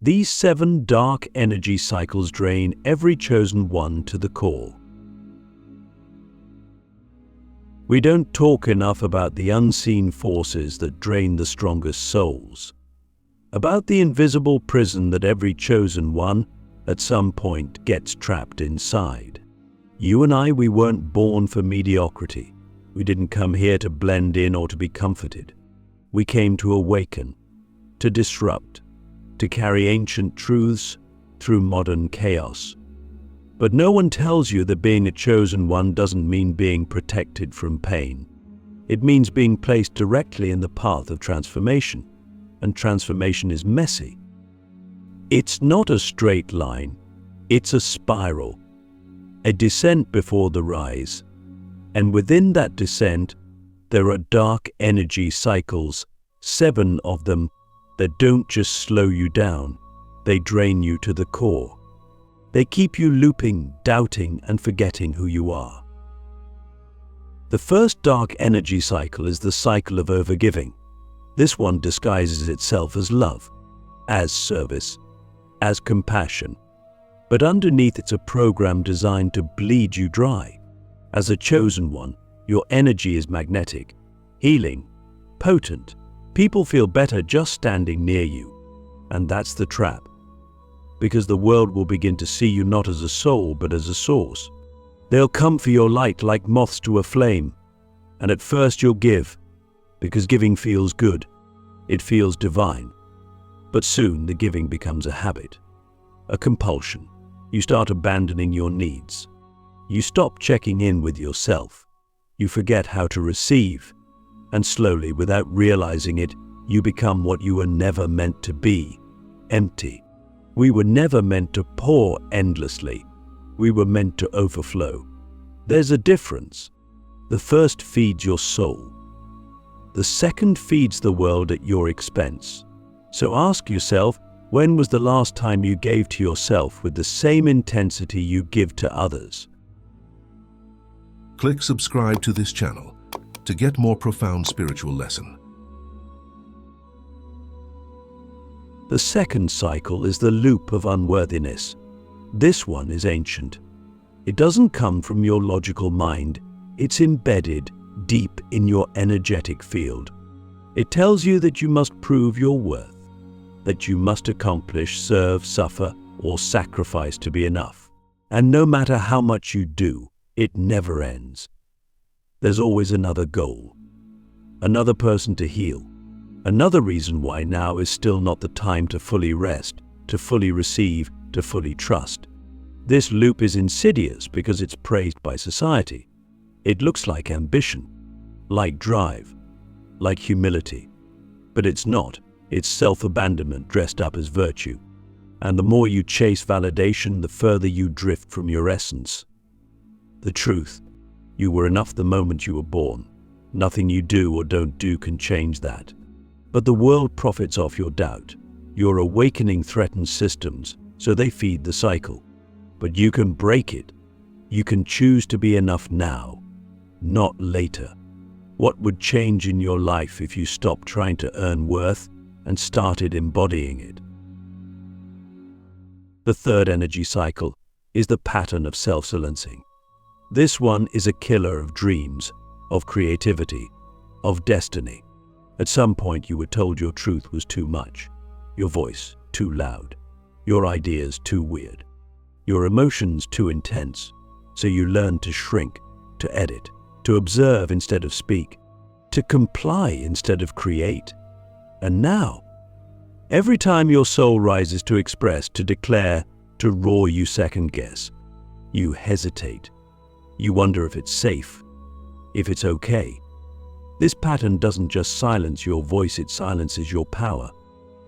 These 7 dark energy cycles drain every chosen one to the core. We don't talk enough about the unseen forces that drain the strongest souls, about the invisible prison that every chosen one, at some point, gets trapped inside. You and I, we weren't born for mediocrity. We didn't come here to blend in or to be comforted. We came to awaken, to disrupt, to carry ancient truths through modern chaos. But no one tells you that being a chosen one doesn't mean being protected from pain. It means being placed directly in the path of transformation, and transformation is messy. It's not a straight line, it's a spiral, a descent before the rise. And within that descent, there are dark energy cycles, 7 of them, that don't just slow you down, they drain you to the core. They keep you looping, doubting, and forgetting who you are. The first dark energy cycle is the cycle of overgiving. This one disguises itself as love, as service, as compassion. But underneath, it's a program designed to bleed you dry. As a chosen one, your energy is magnetic, healing, potent. People feel better just standing near you. And that's the trap. Because the world will begin to see you not as a soul, but as a source. They'll come for your light like moths to a flame. And at first you'll give, because giving feels good. It feels divine. But soon the giving becomes a habit, a compulsion. You start abandoning your needs. You stop checking in with yourself. You forget how to receive. And slowly, without realizing it, you become what you were never meant to be, empty. We were never meant to pour endlessly. We were meant to overflow. There's a difference. The first feeds your soul. The second feeds the world at your expense. So ask yourself, when was the last time you gave to yourself with the same intensity you give to others? Click subscribe to this channel to get more profound spiritual lesson. The second cycle is the loop of unworthiness. This one is ancient. It doesn't come from your logical mind. It's embedded deep in your energetic field. It tells you that you must prove your worth, that you must accomplish, serve, suffer, or sacrifice to be enough. And no matter how much you do, it never ends. There's always another goal, another person to heal, another reason why now is still not the time to fully rest, to fully receive, to fully trust. This loop is insidious because it's praised by society. It looks like ambition, like drive, like humility. But it's not. It's self-abandonment dressed up as virtue. And the more you chase validation, the further you drift from your essence. The truth: you were enough the moment you were born. Nothing you do or don't do can change that. But the world profits off your doubt. Your awakening threatens systems, so they feed the cycle. But you can break it. You can choose to be enough now, not later. What would change in your life if you stopped trying to earn worth and started embodying it? The third energy cycle is the pattern of self-silencing. This one is a killer of dreams, of creativity, of destiny. At some point you were told your truth was too much, your voice too loud, your ideas too weird, your emotions too intense. So you learned to shrink, to edit, to observe instead of speak, to comply instead of create. And now, every time your soul rises to express, to declare, to roar, you second guess. You hesitate. You wonder if it's safe, if it's okay. This pattern doesn't just silence your voice, it silences your power.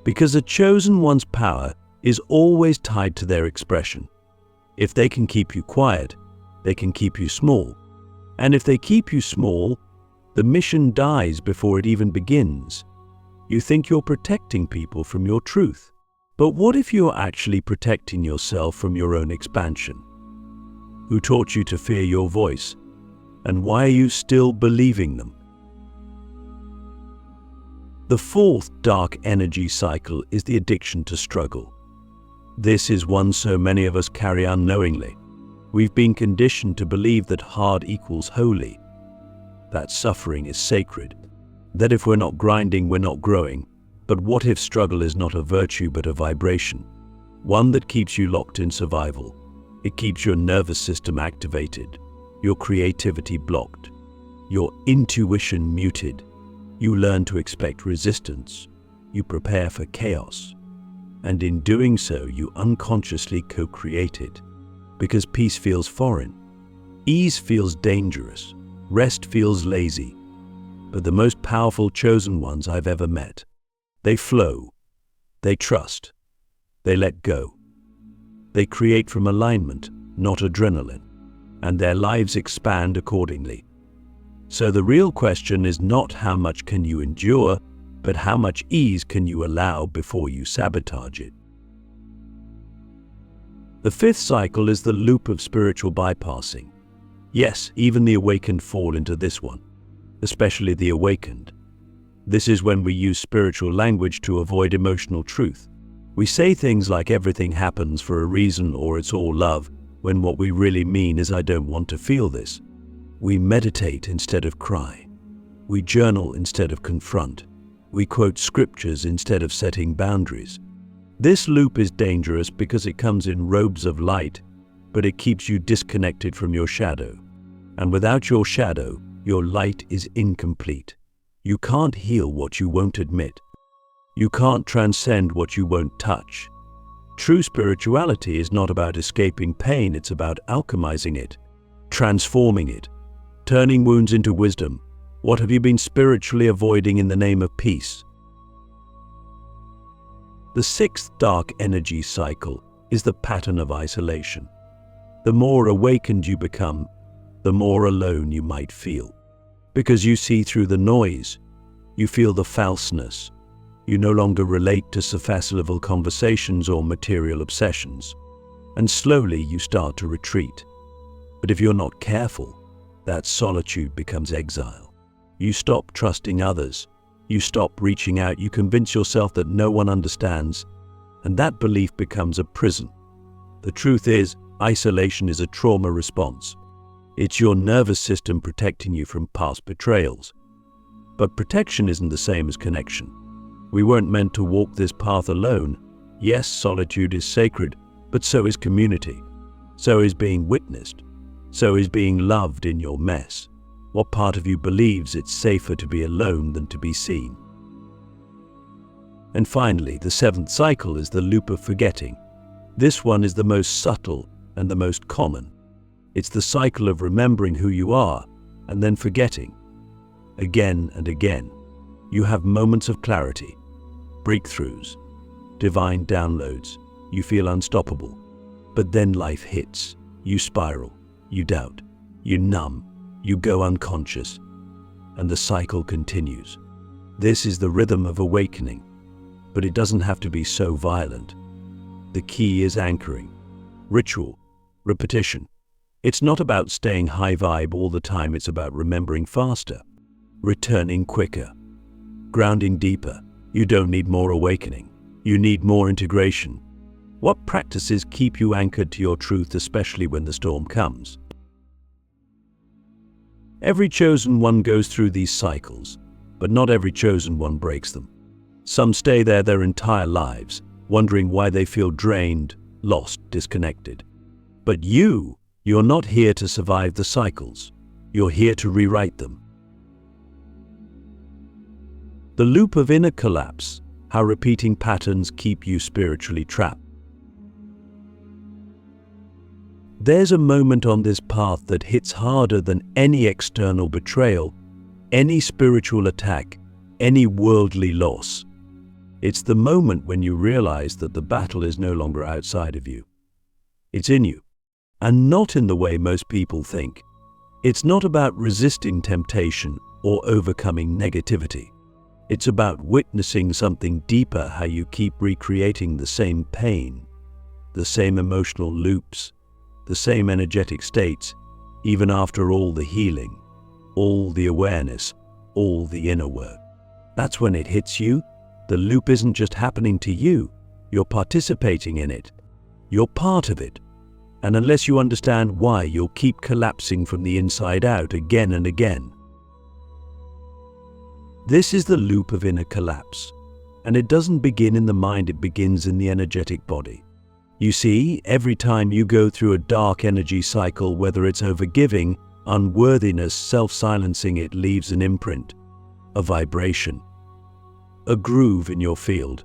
Because a chosen one's power is always tied to their expression. If they can keep you quiet, they can keep you small. And if they keep you small, the mission dies before it even begins. You think you're protecting people from your truth. But what if you're actually protecting yourself from your own expansion? Who taught you to fear your voice? And why are you still believing them? The fourth dark energy cycle is the addiction to struggle. This is one so many of us carry unknowingly. We've been conditioned to believe that hard equals holy, that suffering is sacred, that if we're not grinding, we're not growing. But what if struggle is not a virtue but a vibration? One that keeps you locked in survival. It keeps your nervous system activated, your creativity blocked, your intuition muted. You learn to expect resistance. You prepare for chaos. And in doing so, you unconsciously co-create it. Because peace feels foreign. Ease feels dangerous. Rest feels lazy. But the most powerful chosen ones I've ever met, they flow. They trust. They let go. They create from alignment, not adrenaline. And their lives expand accordingly. So the real question is not how much can you endure, but how much ease can you allow before you sabotage it. The fifth cycle is the loop of spiritual bypassing. Yes, even the awakened fall into this one, especially the awakened. This is when we use spiritual language to avoid emotional truth. We say things like everything happens for a reason or it's all love, when what we really mean is I don't want to feel this. We meditate instead of cry. We journal instead of confront. We quote scriptures instead of setting boundaries. This loop is dangerous because it comes in robes of light, but it keeps you disconnected from your shadow. And without your shadow, your light is incomplete. You can't heal what you won't admit. You can't transcend what you won't touch. True spirituality is not about escaping pain, it's about alchemizing it, transforming it, turning wounds into wisdom. What have you been spiritually avoiding in the name of peace? The sixth dark energy cycle is the pattern of isolation. The more awakened you become, the more alone you might feel. Because you see through the noise, you feel the falseness. You no longer relate to surface-level conversations or material obsessions. And slowly you start to retreat. But if you're not careful, that solitude becomes exile. You stop trusting others. You stop reaching out. You convince yourself that no one understands. And that belief becomes a prison. The truth is, isolation is a trauma response. It's your nervous system protecting you from past betrayals. But protection isn't the same as connection. We weren't meant to walk this path alone. Yes, solitude is sacred, but so is community. So is being witnessed. So is being loved in your mess. What part of you believes it's safer to be alone than to be seen? And finally, the seventh cycle is the loop of forgetting. This one is the most subtle and the most common. It's the cycle of remembering who you are and then forgetting. Again and again, you have moments of clarity, breakthroughs, divine downloads. You feel unstoppable. But then life hits. You spiral. You doubt. You numb. You go unconscious, and the cycle continues. This is the rhythm of awakening, but it doesn't have to be so violent. The key is anchoring, ritual, repetition. It's not about staying high vibe all the time, it's about remembering faster, returning quicker, grounding deeper. You don't need more awakening, you need more integration. What practices keep you anchored to your truth, especially when the storm comes? Every chosen one goes through these cycles, but not every chosen one breaks them. Some stay there their entire lives, wondering why they feel drained, lost, disconnected. But you're not here to survive the cycles. You're here to rewrite them. The loop of inner collapse, how repeating patterns keep you spiritually trapped. There's a moment on this path that hits harder than any external betrayal, any spiritual attack, any worldly loss. It's the moment when you realize that the battle is no longer outside of you. It's in you, and not in the way most people think. It's not about resisting temptation or overcoming negativity. It's about witnessing something deeper, how you keep recreating the same pain, the same emotional loops, the same energetic states, even after all the healing, all the awareness, all the inner work. That's when it hits you. The loop isn't just happening to you, you're participating in it. You're part of it. And unless you understand why, you'll keep collapsing from the inside out again and again. This is the loop of inner collapse. And it doesn't begin in the mind, it begins in the energetic body. You see, every time you go through a dark energy cycle, whether it's overgiving, unworthiness, self-silencing, it leaves an imprint, a vibration, a groove in your field.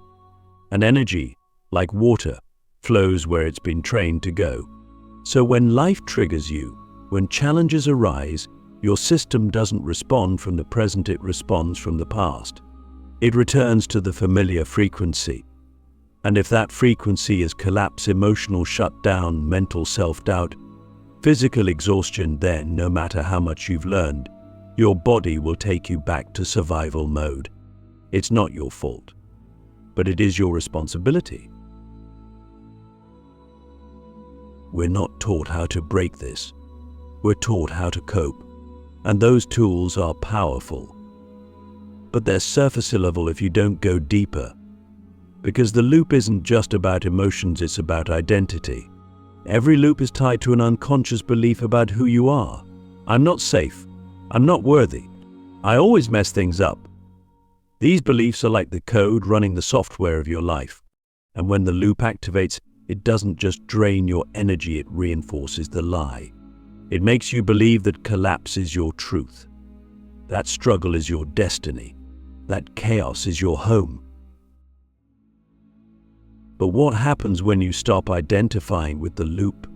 An energy, like water, flows where it's been trained to go. So when life triggers you, when challenges arise, your system doesn't respond from the present, it responds from the past. It returns to the familiar frequency. And if that frequency is collapse, emotional shutdown, mental self-doubt, physical exhaustion, then no matter how much you've learned, your body will take you back to survival mode. It's not your fault, but it is your responsibility. We're not taught how to break this. We're taught how to cope. And those tools are powerful. But they're surface level if you don't go deeper. Because the loop isn't just about emotions, it's about identity. Every loop is tied to an unconscious belief about who you are. I'm not safe. I'm not worthy. I always mess things up. These beliefs are like the code running the software of your life. And when the loop activates, it doesn't just drain your energy, it reinforces the lie. It makes you believe that collapse is your truth. That struggle is your destiny. That chaos is your home. But what happens when you stop identifying with the loop?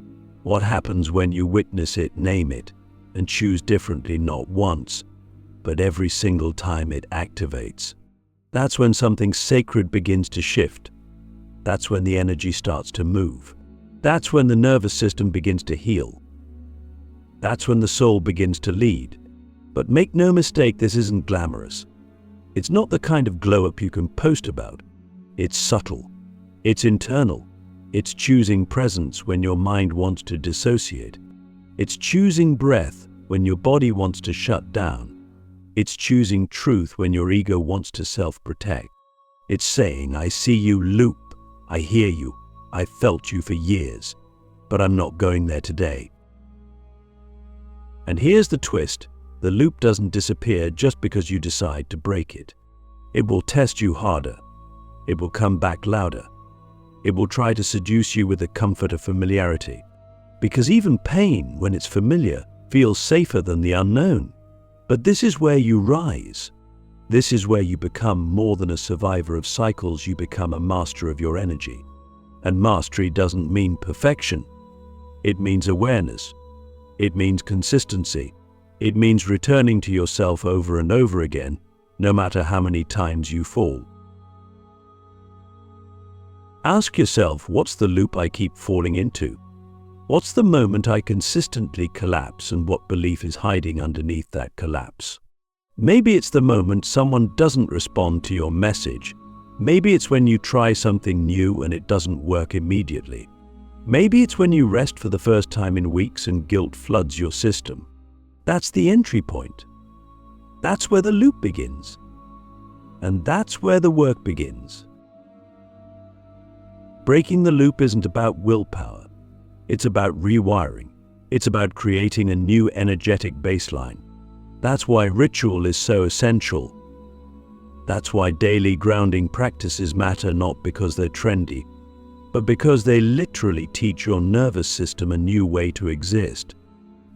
What happens when you witness it, name it, and choose differently, not once, but every single time it activates? That's when something sacred begins to shift. That's when the energy starts to move. That's when the nervous system begins to heal. That's when the soul begins to lead. But make no mistake, this isn't glamorous. It's not the kind of glow-up you can post about. It's subtle. It's internal. It's choosing presence when your mind wants to dissociate. It's choosing breath when your body wants to shut down. It's choosing truth when your ego wants to self-protect. It's saying, I see you, loop. I hear you. I felt you for years. But I'm not going there today. And here's the twist. The loop doesn't disappear just because you decide to break it. It will test you harder. It will come back louder. It will try to seduce you with the comfort of familiarity. Because even pain, when it's familiar, feels safer than the unknown. But this is where you rise. This is where you become more than a survivor of cycles, you become a master of your energy. And mastery doesn't mean perfection. It means awareness. It means consistency. It means returning to yourself over and over again, no matter how many times you fall. Ask yourself, what's the loop I keep falling into? What's the moment I consistently collapse, and what belief is hiding underneath that collapse? Maybe it's the moment someone doesn't respond to your message. Maybe it's when you try something new and it doesn't work immediately. Maybe it's when you rest for the first time in weeks and guilt floods your system. That's the entry point. That's where the loop begins. And that's where the work begins. Breaking the loop isn't about willpower. It's about rewiring. It's about creating a new energetic baseline. That's why ritual is so essential. That's why daily grounding practices matter, not because they're trendy, but because they literally teach your nervous system a new way to exist.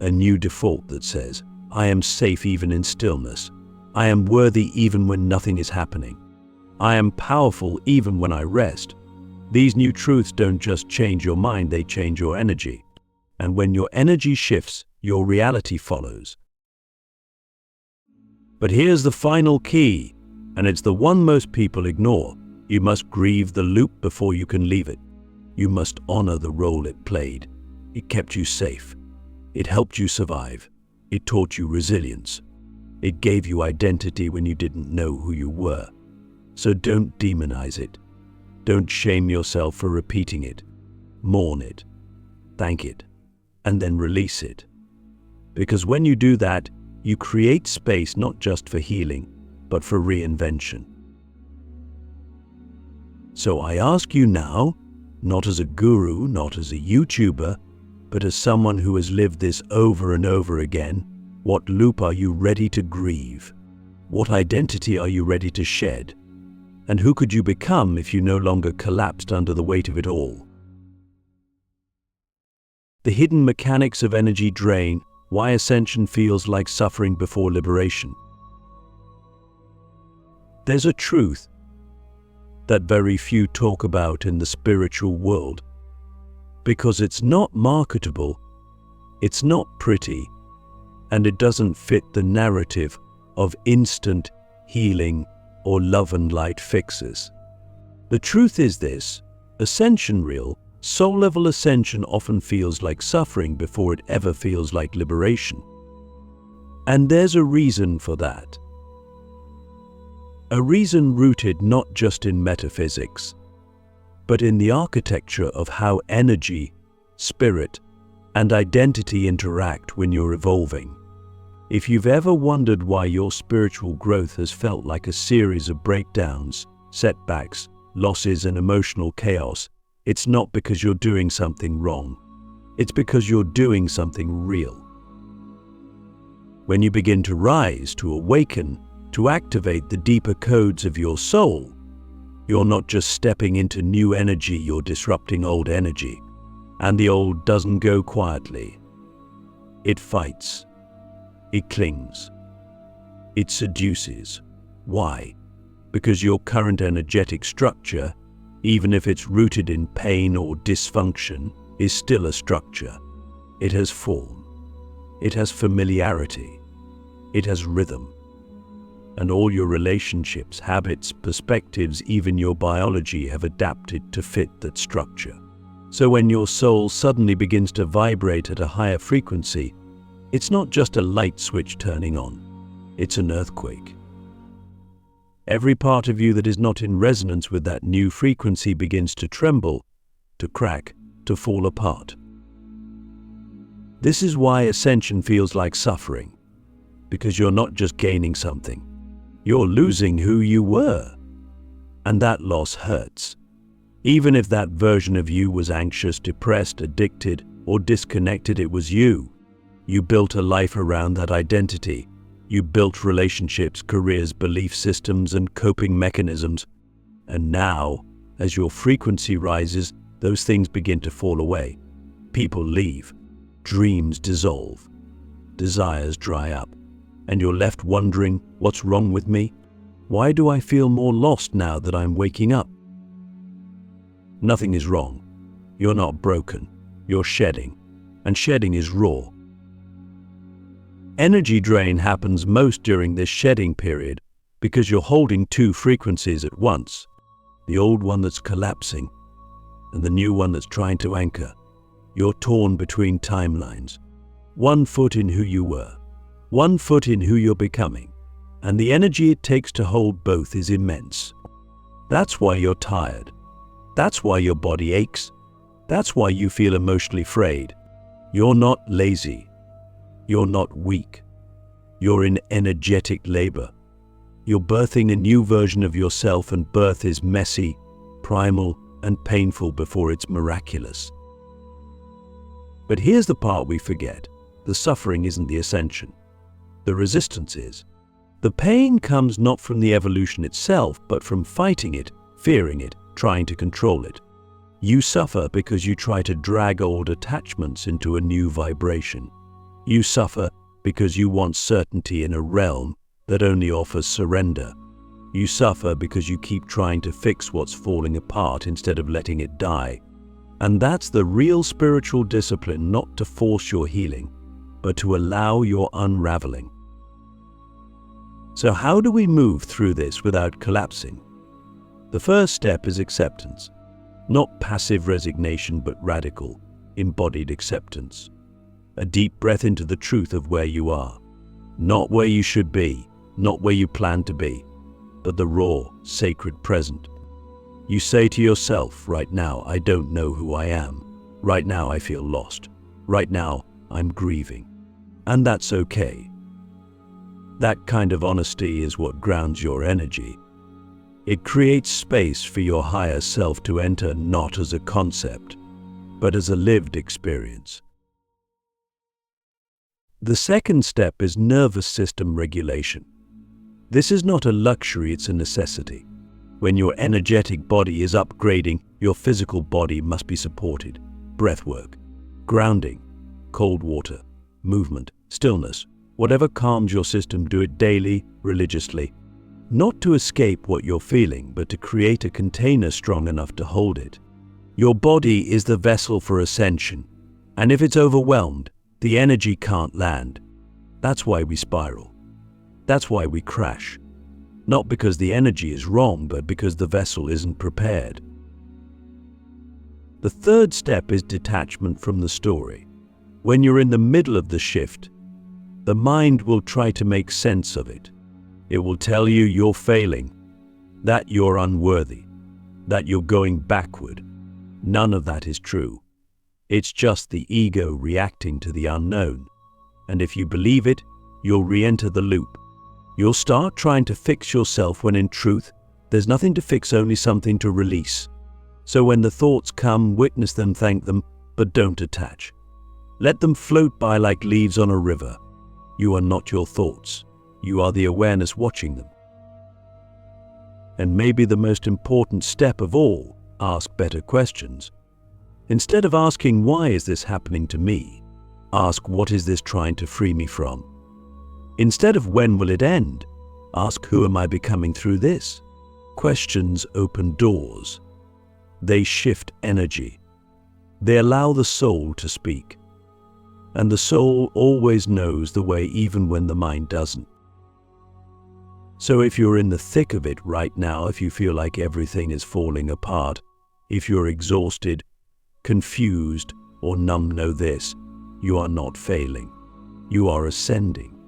A new default that says, I am safe even in stillness. I am worthy even when nothing is happening. I am powerful even when I rest. These new truths don't just change your mind, they change your energy. And when your energy shifts, your reality follows. But here's the final key, and it's the one most people ignore. You must grieve the loop before you can leave it. You must honor the role it played. It kept you safe. It helped you survive. It taught you resilience. It gave you identity when you didn't know who you were. So don't demonize it. Don't shame yourself for repeating it. Mourn it. Thank it. And then release it. Because when you do that, you create space not just for healing, but for reinvention. So I ask you now, not as a guru, not as a YouTuber, but as someone who has lived this over and over again. What loop are you ready to grieve? What identity are you ready to shed? And who could you become if you no longer collapsed under the weight of it all? The hidden mechanics of energy drain, why ascension feels like suffering before liberation. There's a truth that very few talk about in the spiritual world, because it's not marketable, it's not pretty, and it doesn't fit the narrative of instant healing or love and light fixes. The truth is this: ascension, real, soul-level ascension, often feels like suffering before it ever feels like liberation. And there's a reason for that. A reason rooted not just in metaphysics, but in the architecture of how energy, spirit, and identity interact when you're evolving. If you've ever wondered why your spiritual growth has felt like a series of breakdowns, setbacks, losses, and emotional chaos, it's not because you're doing something wrong. It's because you're doing something real. When you begin to rise, to awaken, to activate the deeper codes of your soul, you're not just stepping into new energy, you're disrupting old energy. And the old doesn't go quietly. It fights. It clings. It seduces. Why? Because your current energetic structure, even if it's rooted in pain or dysfunction, is still a structure. It has form. It has familiarity. It has rhythm. And all your relationships, habits, perspectives, even your biology have adapted to fit that structure. So when your soul suddenly begins to vibrate at a higher frequency, it's not just a light switch turning on, it's an earthquake. Every part of you that is not in resonance with that new frequency begins to tremble, to crack, to fall apart. This is why ascension feels like suffering, because you're not just gaining something, you're losing who you were. And that loss hurts. Even if that version of you was anxious, depressed, addicted, or disconnected, it was you. You built a life around that identity. You built relationships, careers, belief systems, and coping mechanisms. And now, as your frequency rises, those things begin to fall away. People leave. Dreams dissolve. Desires dry up. And you're left wondering, what's wrong with me? Why do I feel more lost now that I'm waking up? Nothing is wrong. You're not broken. You're shedding. And shedding is raw. Energy drain happens most during this shedding period because you're holding two frequencies at once. The old one that's collapsing and the new one that's trying to anchor. You're torn between timelines. 1 foot in who you were, 1 foot in who you're becoming, and the energy it takes to hold both is immense. That's why you're tired. That's why your body aches. That's why you feel emotionally frayed. You're not lazy. You're not weak. You're in energetic labor. You're birthing a new version of yourself, and birth is messy, primal, and painful before it's miraculous. But here's the part we forget. The suffering isn't the ascension. The resistance is. The pain comes not from the evolution itself, but from fighting it, fearing it, trying to control it. You suffer because you try to drag old attachments into a new vibration. You suffer because you want certainty in a realm that only offers surrender. You suffer because you keep trying to fix what's falling apart instead of letting it die. And that's the real spiritual discipline, not to force your healing, but to allow your unraveling. So how do we move through this without collapsing? The first step is acceptance. Not passive resignation, but radical, embodied acceptance. A deep breath into the truth of where you are. Not where you should be, not where you plan to be, but the raw, sacred present. You say to yourself, right now, I don't know who I am. Right now, I feel lost. Right now, I'm grieving. And that's okay. That kind of honesty is what grounds your energy. It creates space for your higher self to enter, not as a concept, but as a lived experience. The second step is nervous system regulation. This is not a luxury, it's a necessity. When your energetic body is upgrading, your physical body must be supported. Breathwork, grounding, cold water, movement, stillness, whatever calms your system, do it daily, religiously. Not to escape what you're feeling, but to create a container strong enough to hold it. Your body is the vessel for ascension, and if it's overwhelmed, the energy can't land. That's why we spiral. That's why we crash. Not because the energy is wrong, but because the vessel isn't prepared. The third step is detachment from the story. When you're in the middle of the shift, the mind will try to make sense of it. It will tell you you're failing, that you're unworthy, that you're going backward. None of that is true. It's just the ego reacting to the unknown. And if you believe it, you'll re-enter the loop. You'll start trying to fix yourself when in truth, there's nothing to fix, only something to release. So when the thoughts come, witness them, thank them, but don't attach. Let them float by like leaves on a river. You are not your thoughts. You are the awareness watching them. And maybe the most important step of all, ask better questions. Instead of asking, why is this happening to me? Ask, what is this trying to free me from? Instead of, when will it end? Ask, who am I becoming through this? Questions open doors. They shift energy. They allow the soul to speak. And the soul always knows the way, even when the mind doesn't. So if you're in the thick of it right now, if you feel like everything is falling apart, if you're exhausted, confused, or numb, know this: you are not failing. You are ascending.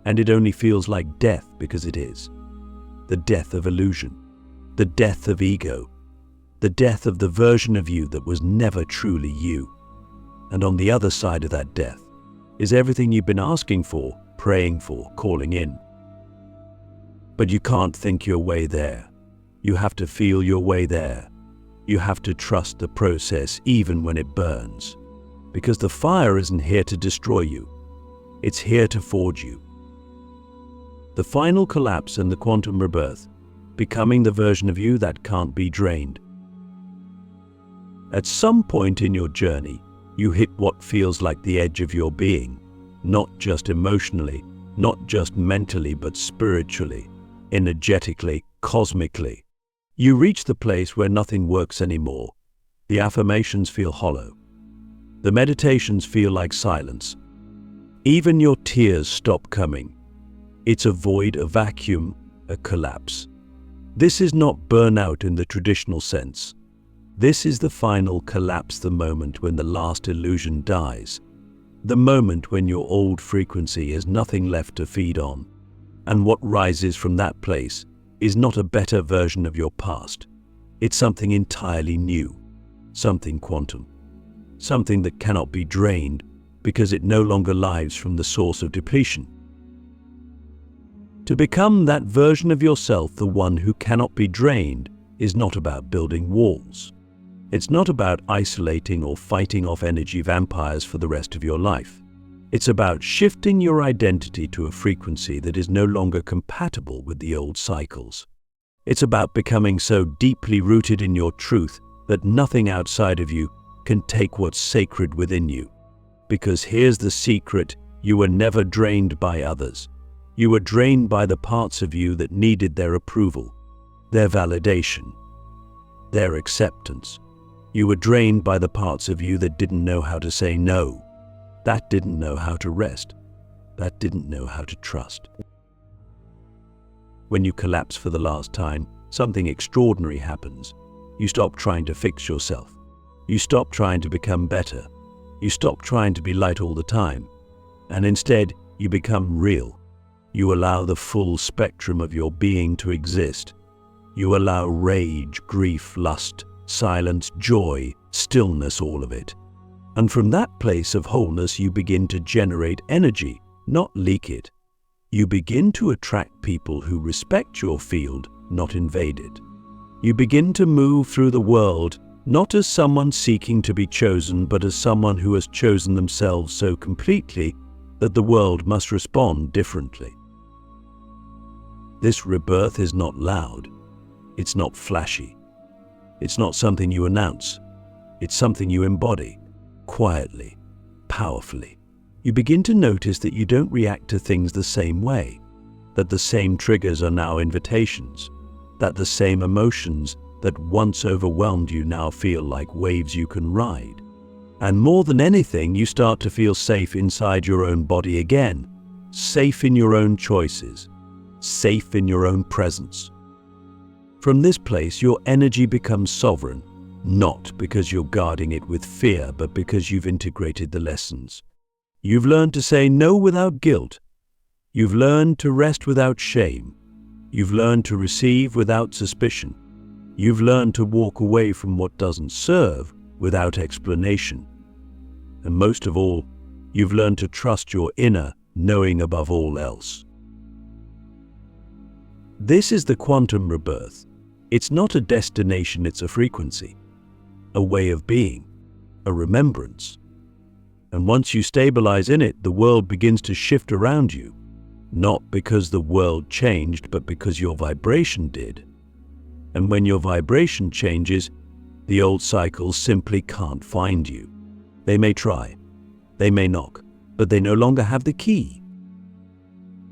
And it only feels like death because it is. The death of illusion. The death of ego. The death of the version of you that was never truly you. And on the other side of that death is everything you've been asking for, praying for, calling in. But you can't think your way there. You have to feel your way there. You have to trust the process even when it burns. Because the fire isn't here to destroy you. It's here to forge you. The final collapse and the quantum rebirth, becoming the version of you that can't be drained. At some point in your journey, you hit what feels like the edge of your being, not just emotionally, not just mentally, but spiritually, energetically, cosmically. You reach the place where nothing works anymore. The affirmations feel hollow. The meditations feel like silence. Even your tears stop coming. It's a void, a vacuum, a collapse. This is not burnout in the traditional sense. This is the final collapse, the moment when the last illusion dies. The moment when your old frequency has nothing left to feed on. And what rises from that place is not a better version of your past. It's something entirely new, something quantum, something that cannot be drained because it no longer lives from the source of depletion. To become that version of yourself, the one who cannot be drained, is not about building walls. It's not about isolating or fighting off energy vampires for the rest of your life. It's about shifting your identity to a frequency that is no longer compatible with the old cycles. It's about becoming so deeply rooted in your truth that nothing outside of you can take what's sacred within you. Because here's the secret: you were never drained by others. You were drained by the parts of you that needed their approval, their validation, their acceptance. You were drained by the parts of you that didn't know how to say no, that didn't know how to rest, that didn't know how to trust. When you collapse for the last time, something extraordinary happens. You stop trying to fix yourself. You stop trying to become better. You stop trying to be light all the time. And instead, you become real. You allow the full spectrum of your being to exist. You allow rage, grief, lust, silence, joy, stillness, all of it. And from that place of wholeness, you begin to generate energy, not leak it. You begin to attract people who respect your field, not invaded. You begin to move through the world not as someone seeking to be chosen, but as someone who has chosen themselves so completely that the world must respond differently. This rebirth is not loud. It's not flashy. It's not something you announce. It's something you embody, quietly, powerfully. You begin to notice that you don't react to things the same way, that the same triggers are now invitations, that the same emotions that once overwhelmed you now feel like waves you can ride. And more than anything, you start to feel safe inside your own body again, safe in your own choices, safe in your own presence. From this place, your energy becomes sovereign, not because you're guarding it with fear, but because you've integrated the lessons. You've learned to say no without guilt. You've learned to rest without shame. You've learned to receive without suspicion. You've learned to walk away from what doesn't serve without explanation. And most of all, you've learned to trust your inner knowing above all else. This is the quantum rebirth. It's not a destination, it's a frequency, a way of being, a remembrance. And once you stabilize in it, the world begins to shift around you, not because the world changed, but because your vibration did. And when your vibration changes, the old cycles simply can't find you. They may try, they may knock, but they no longer have the key.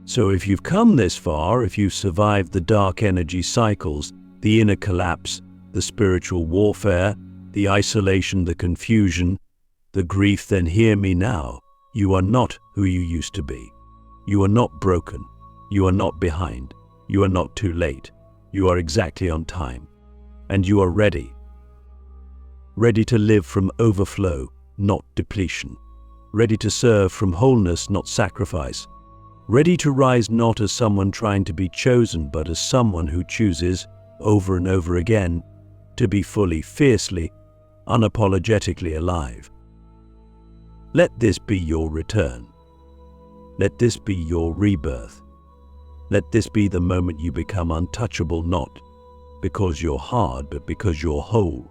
So if you've come this far, if you've survived the dark energy cycles, the inner collapse, the spiritual warfare, the isolation, the confusion, the grief, then hear me now. You are not who you used to be. You are not broken. You are not behind. You are not too late. You are exactly on time. And you are ready. Ready to live from overflow, not depletion. Ready to serve from wholeness, not sacrifice. Ready to rise not as someone trying to be chosen, but as someone who chooses, over and over again, to be fully, fiercely, unapologetically alive. Let this be your return. Let this be your rebirth. Let this be the moment you become untouchable, not because you're hard, but because you're whole.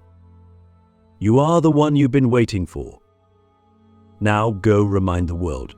You are the one you've been waiting for. Now go remind the world.